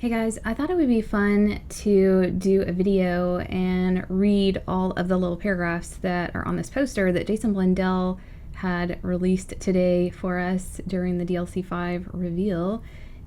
Hey guys, I thought it would be fun to do a video and read all of the little paragraphs that are on this poster that Jason Blundell had released today for us during the DLC 5 reveal.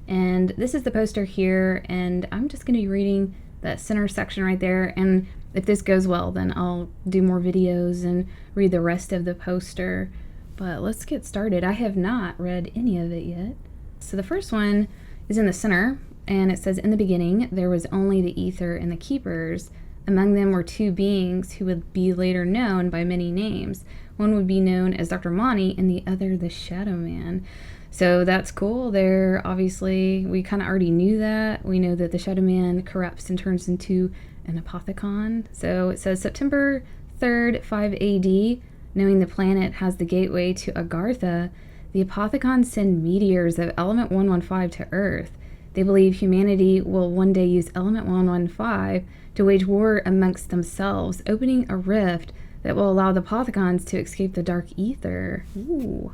And this is the poster here, and I'm just going to be reading that center section right there, and if this goes well, then I'll do more videos and read the rest of the poster. But let's get started. I have not read any of it yet. So the first one is in the center, and it says, "In the beginning, there was only the ether and the keepers. Among them were two beings who would be later known by many names. One would be known as Dr. Monty, and the other the Shadow Man." So that's cool. There, obviously, we kind of already knew that. We know that the Shadow Man corrupts and turns into an apothecon. So it says, September 3rd, 5 AD, knowing the planet has the gateway to Agartha, the apothecons send meteors of element 115 to Earth. They believe humanity will one day use element 115 to wage war amongst themselves, opening a rift that will allow the apothecons to escape the dark ether. Ooh,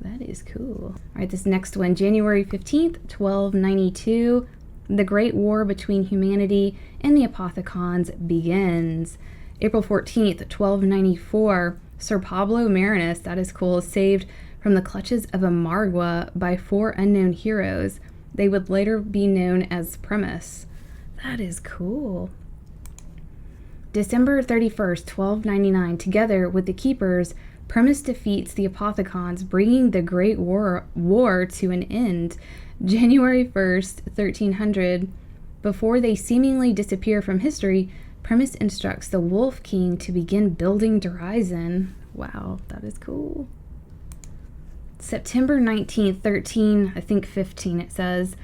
that is cool. All right, this next one, January 15th, 1292. The Great War between humanity and the apothecons begins. April 14th, 1294. Sir Pablo Marinus, that is cool, is saved from the clutches of Amargua by 4 unknown heroes. They would later be known as Primus. That is cool. December 31st, 1299. Together with the Keepers, Primus defeats the Apothecons, bringing the Great War to an end. January 1st, 1300. Before they seemingly disappear from history, Primus instructs the Wolf King to begin building Dryzen. Wow, that is cool. September 19th, 15 it says.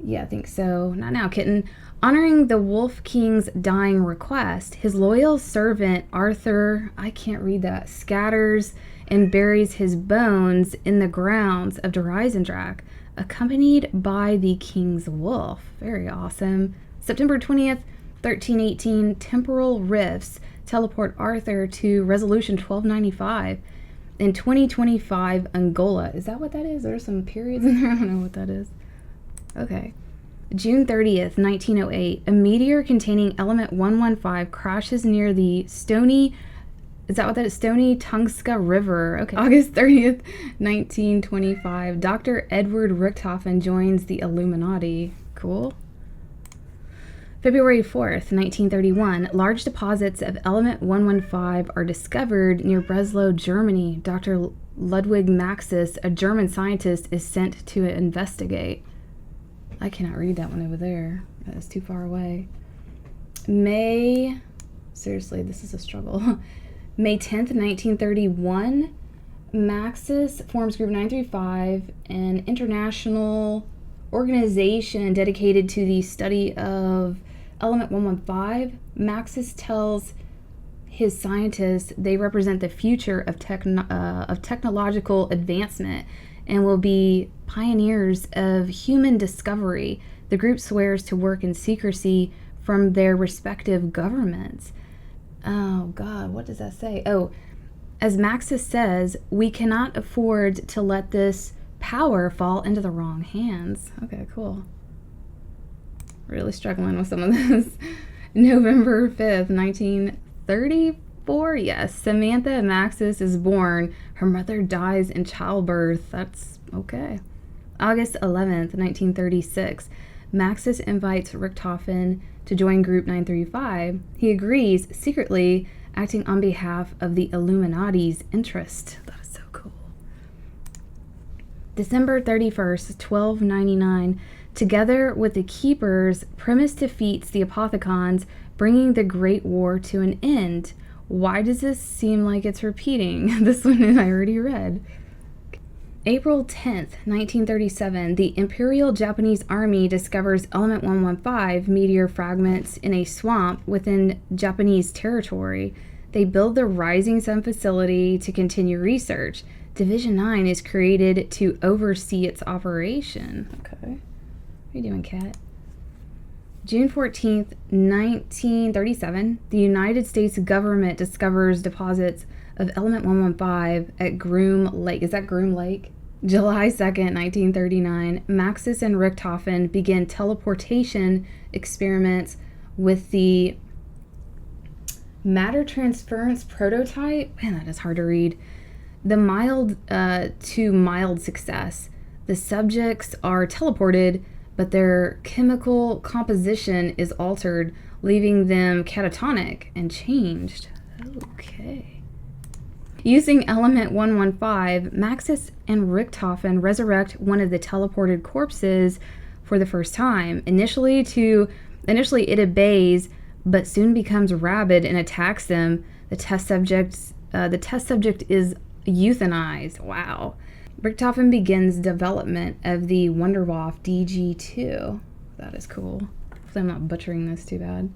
Yeah, I think so. Not now, kitten. Honoring the Wolf King's dying request, his loyal servant Arthur, I can't read that, scatters and buries his bones in the grounds of Dryzendrak, accompanied by the King's Wolf. Very awesome. September 20th, 1318, temporal rifts teleport Arthur to Resolution 1295. In 2025, Angola. Is that what that is? There's some periods in there. I don't know what that is. Okay. June 30th, 1908. A meteor containing element 115 crashes near the Stony... Is that what that is? Stony Tungska River. Okay. August 30th, 1925. Dr. Edward Richthofen joins the Illuminati. Cool. February 4th, 1931, large deposits of element 115 are discovered near Breslau, Germany. Dr. Ludwig Maxis, a German scientist, is sent to investigate. I cannot read that one over there. That is too far away. Seriously, this is a struggle. May 10th, 1931, Maxis forms Group 935, an international organization dedicated to the study of element 115. Maxis tells his scientists they represent the future of technological advancement and will be pioneers of human discovery. The group swears to work in secrecy from their respective governments. Oh God, what does that say? Oh, as Maxis says, we cannot afford to let this power fall into the wrong hands. Okay, cool. Really struggling with some of this. November 5th, 1934. Yes, Samantha Maxis is born. Her mother dies in childbirth. That's okay. August 11th, 1936. Maxis invites Richthofen to join Group 935. He agrees secretly, acting on behalf of the Illuminati's interest. That is so cool. December 31st, 1299. Together with the Keepers, Primus defeats the Apothecons, bringing the Great War to an end. Why does this seem like it's repeating? This one I already read. April 10th, 1937, the Imperial Japanese Army discovers element 115 meteor fragments in a swamp within Japanese territory. They build the Rising Sun facility to continue research. Division 9 is created to oversee its operation. Okay. How you doing, cat? June 14th, 1937, the United States government discovers deposits of element 115 at Groom Lake. Is that Groom Lake? July 2nd, 1939, Maxis and Richthofen began teleportation experiments with the matter transference prototype. Man, that is hard to read. The mild to mild success. The subjects are teleported, but their chemical composition is altered, leaving them catatonic and changed. Okay. Using element 115, Maxis and Richthofen resurrect one of the teleported corpses for the first time. Initially it obeys, but soon becomes rabid and attacks them. The test subject is euthanized. Wow. Richthofen begins development of the Wunderwaffe DG2. That is cool. Hopefully I'm not butchering this too bad.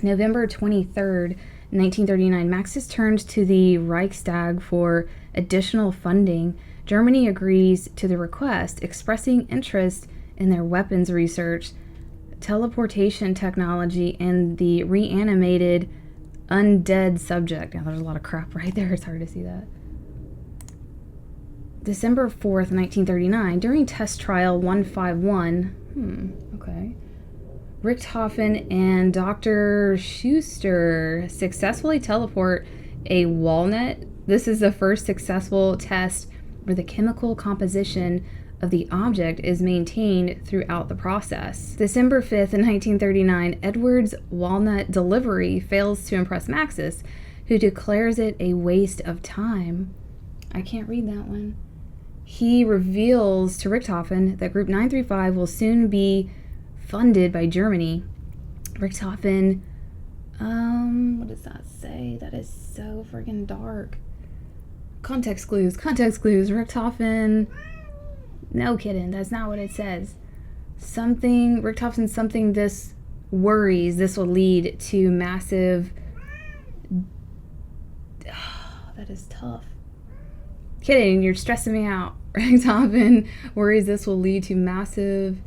November 23rd, 1939, Maxis turns to the Reichstag for additional funding. Germany agrees to the request, expressing interest in their weapons research, teleportation technology, and the reanimated undead subject. Now, there's a lot of crap right there. It's hard to see that. December 4th, 1939, during test trial 151, okay, Richthofen and Dr. Schuster successfully teleport a walnut. This is the first successful test where the chemical composition of the object is maintained throughout the process. December 5th, 1939, Edwards' walnut delivery fails to impress Maxis, who declares it a waste of time. I can't read that one. He reveals to Richthofen that Group 935 will soon be funded by Germany. Richthofen, what does that say? That is so freaking dark. Context clues. Richthofen, no kidding, that's not what it says. Richthofen, something this worries this will lead to massive, that is tough. Kidding, you're stressing me out. Richthofen worries this will lead to massive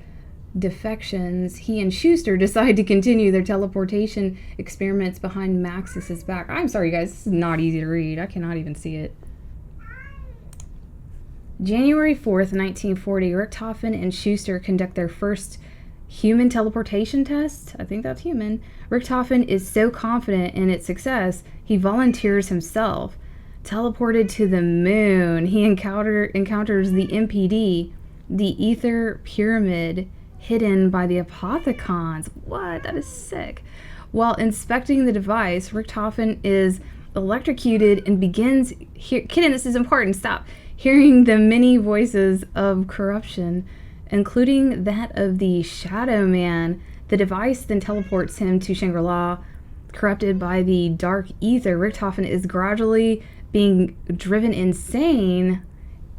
defections. He and Schuster decide to continue their teleportation experiments behind Maxis's back. I'm sorry, guys, this is not easy to read. I cannot even see it. January 4th, 1940, Richthofen and Schuster conduct their first human teleportation test. I think that's human. Richthofen is so confident in its success, he volunteers himself. Teleported to the moon, he encounters the MPD, the ether pyramid hidden by the apothecons. What? That is sick. While inspecting the device, Richthofen is electrocuted and begins kidding, this is important, stop. Hearing the many voices of corruption, including that of the Shadow Man. The device then teleports him to Shangri-La. Corrupted by the dark ether, Richthofen is gradually being driven insane,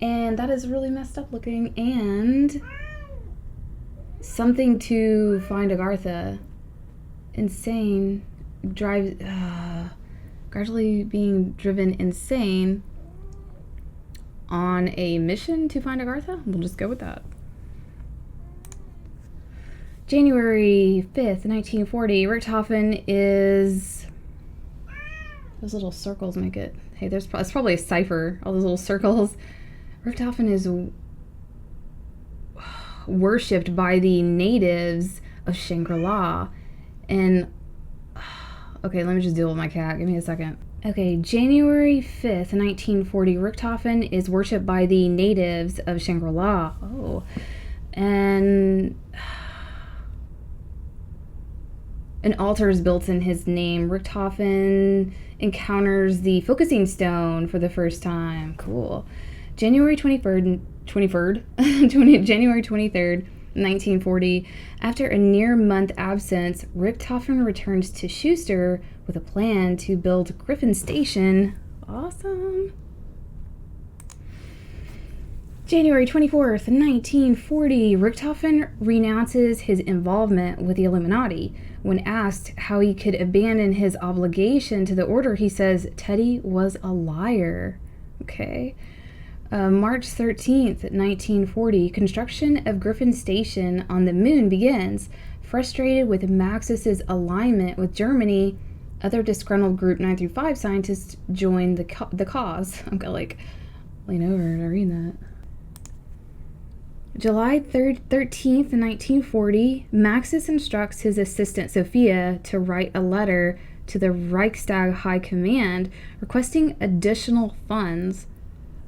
and that is really messed up looking. And something to find Agartha. Insane. Gradually being driven insane on a mission to find Agartha? We'll just go with that. January 5th, 1940, Richthofen is... Those little circles make it... Hey, it's probably a cipher, all those little circles. Richthofen is worshipped by the natives of Shangri-La. And... Okay, let me just deal with my cat. Give me a second. Okay, January 5th, 1940, Richthofen is worshipped by the natives of Shangri-La. Oh. And an altar is built in his name. Richthofen encounters the focusing stone for the first time. Cool. January 23rd, 1940, after a near-month absence, Richthofen returns to Schuster with a plan to build Griffin Station. Awesome. January 24th, 1940, Richthofen renounces his involvement with the Illuminati. When asked how he could abandon his obligation to the order, he says Teddy was a liar. Okay. March 13th, 1940, construction of Griffin Station on the moon begins. Frustrated with Maxis's alignment with Germany, other disgruntled Group 935 scientists join the cause. Okay, like lean over to read that. July 13th, 1940, Maxis instructs his assistant Sophia to write a letter to the Reichstag High Command requesting additional funds.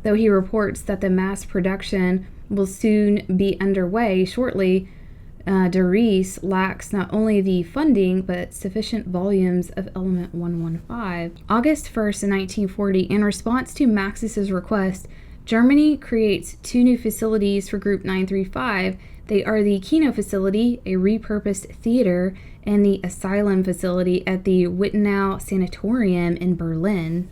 Though he reports that the mass production will soon be underway shortly, de Ries lacks not only the funding but sufficient volumes of element 115. August 1st, 1940, in response to Maxis's request, Germany creates 2 new facilities for Group 935. They are the Kino facility, a repurposed theater, and the asylum facility at the Wittenau Sanatorium in Berlin.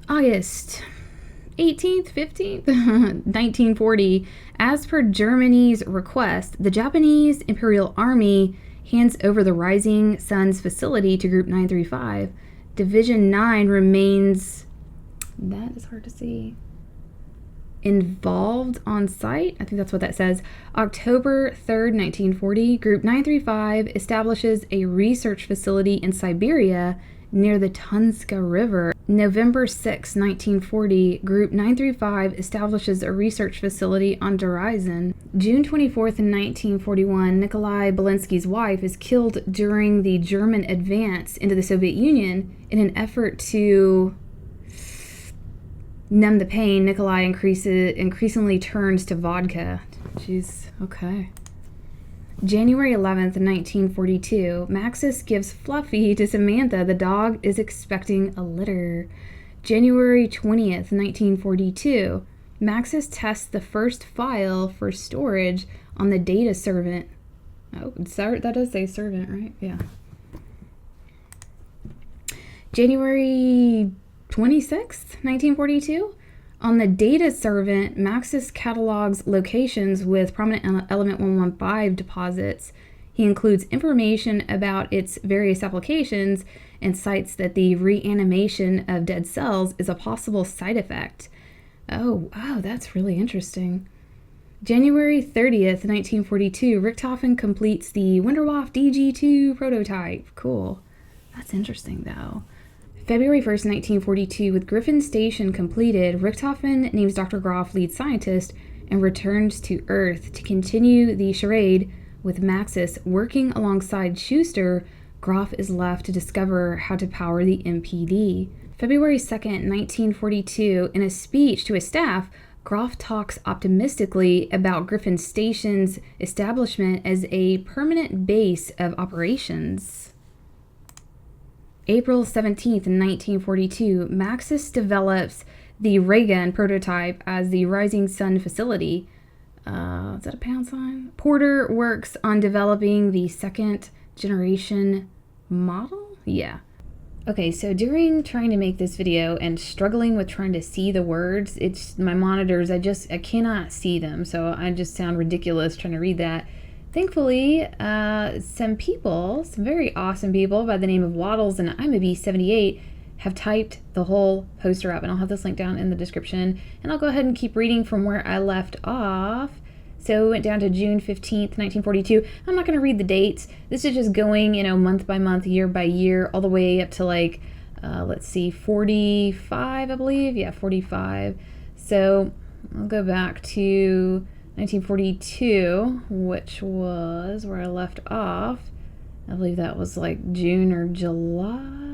August 18th, 15th, 1940, as per Germany's request, the Japanese Imperial Army hands over the Rising Suns facility to Group 935. Division 9 remains, that is hard to see, involved on site. I think that's what that says. October 3rd, 1940, Group 935 establishes a research facility in Siberia near the Tunska River. November 6, 1940, Group 935 establishes a research facility on Derizen. June 24th, 1941, Nikolai Belinsky's wife is killed during the German advance into the Soviet Union. In an effort to numb the pain, Nikolai increasingly turns to vodka. Jeez, okay. January 11th, 1942, Maxis gives Fluffy to Samantha. The dog is expecting a litter. January 20th, 1942, Maxis tests the first file for storage on the data servant. Oh, that does say servant, right? Yeah. January 26th, 1942, on the data servant, Maxis catalogs locations with prominent element 115 deposits. He includes information about its various applications and cites that the reanimation of dead cells is a possible side effect. Oh, wow, that's really interesting. January 30th, 1942, Richthofen completes the Wunderwaffe DG2 prototype. Cool. That's interesting, though. February 1st, 1942, with Griffin Station completed, Richthofen names Dr. Groff lead scientist and returns to Earth to continue the charade with Maxis. Working alongside Schuster, Groff is left to discover how to power the MPD. February 2nd, 1942, in a speech to his staff, Groff talks optimistically about Griffin Station's establishment as a permanent base of operations. April 17th, 1942, Maxis develops the ray gun prototype as the Rising Sun facility. Is that a pound sign? Porter works on developing the second generation model? Yeah. Okay, so during trying to make this video and struggling with trying to see the words, it's my monitors, I cannot see them, so I just sound ridiculous trying to read that. Thankfully, some very awesome people by the name of Waddles and IMAB78 have typed the whole poster up, and I'll have this link down in the description, and I'll go ahead and keep reading from where I left off. So we went down to June 15th, 1942. I'm not going to read the dates. This is just going, month by month, year by year, all the way up to 45, I believe. Yeah, 45. So I'll go back to 1942, which was where I left off. I believe that was June or July.